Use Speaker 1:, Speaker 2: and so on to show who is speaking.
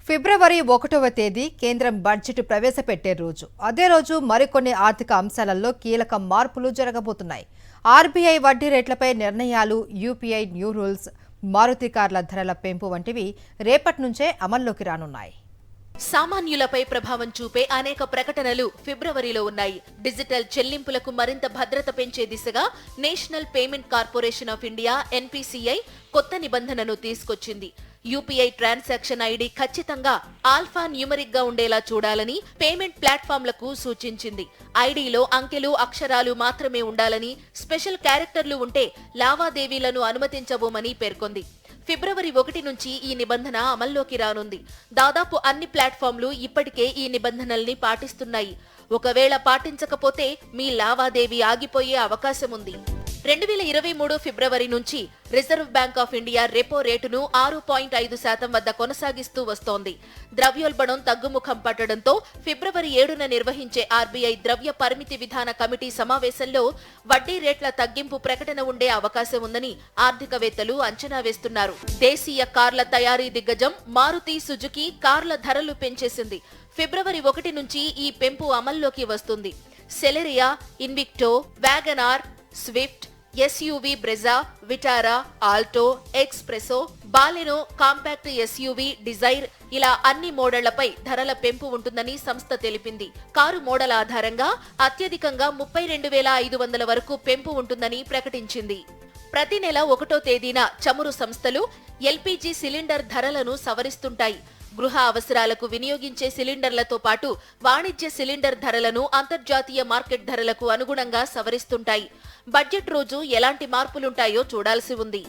Speaker 1: ఫిబ్రవరి 1వ తేదీ కేంద్రం బడ్జెట్ ప్రవేశపెట్టే రోజు. అదే రోజు మరికొన్ని ఆర్థిక అంశాలలో కీలక మార్పులు జరగబోతున్నాయి. ఆర్బీఐ వడ్డీ రేట్లపై నిర్ణయాలు, యూపీఐ న్యూ రూల్స్, మారుతి కార్ల ధరల పెంపు వంటివి రేపటి నుంచే అమల్లోకి రానున్నాయి.
Speaker 2: సామాన్యులపై ప్రభావం చూపే అనేక ప్రకటనలు ఫిబ్రవరిలో ఉన్నాయి. డిజిటల్ చెల్లింపులకు మరింత భద్రత పెంచే దిశగా national payment corporation of India NPCI కొత్త నిబంధనను తీసుకొచ్చింది. యూపీఐ ట్రాన్సాక్షన్ ఐడి ఖచ్చితంగా ఆల్ఫా న్యూమరిక్ గా ఉండేలా చూడాలని పేమెంట్ ప్లాట్ఫామ్లకు సూచించింది. ఐడిలో అంకెలు, అక్షరాలు మాత్రమే ఉండాలని, స్పెషల్ క్యారెక్టర్లు ఉంటే లావాదేవీలను అనుమతించబోమని పేర్కొంది. ఫిబ్రవరి 1 నుంచి ఈ నిబంధన అమల్లోకి రానుంది. దాదాపు అన్ని ప్లాట్ఫామ్లు ఇప్పటికే ఈ నిబంధనల్ని పాటిస్తున్నాయి. ఒకవేళ పాటించకపోతే మీ లావాదేవీ ఆగిపోయే అవకాశం ఉంది. 2023 ఫిబ్రవరి నుంచి reserve bank of India repo రేటును 6.5% వద్ద కొనసాగిస్తూ వస్తోంది. ద్రవ్యోల్బణం తగ్గుముఖం పట్టడంతో ఫిబ్రవరి 7న నిర్వహించే ఆర్బీఐ ద్రవ్య పరిమితి విధాన కమిటీ సమావేశంలో వడ్డీ రేట్ల తగ్గింపు ప్రకటన ఉండే అవకాశం ఉందని ఆర్థికవేత్తలు అంచనా వేస్తున్నారు. దేశీయ కార్ల తయారీ దిగ్గజం మారుతి సుజుకి కార్ల ధరలు పెంచేసింది. ఫిబ్రవరి 1 నుంచి ఈ పెంపు అమల్లోకి వస్తుంది. Celerio, Invicto, Wagon R, Swift, SUV Brezza, Vitara, Alto, S Presso, Baleno, compact SUV, Dzire ఇలా అన్ని మోడళ్లపై ధరల పెంపు ఉంటుందని సంస్థ తెలిపింది. కారు మోడల్ ఆధారంగా అత్యధికంగా 32,500 వరకు పెంపు ఉంటుందని ప్రకటించింది. ప్రతి నెల 1వ తేదీన చమురు సంస్థలు ఎల్పీజీ సిలిండర్ ధరలను సవరిస్తుంటాయి. గృహ అవసరాలకు వినియోగించే సిలిండర్లతో పాటు వాణిజ్య సిలిండర్ ధరలను అంతర్జాతీయ మార్కెట్ ధరలకు అనుగుణంగా సవరిస్తుంటాయి. బడ్జెట్ రోజు ఎలాంటి మార్పులుంటాయో చూడాల్సి ఉంది.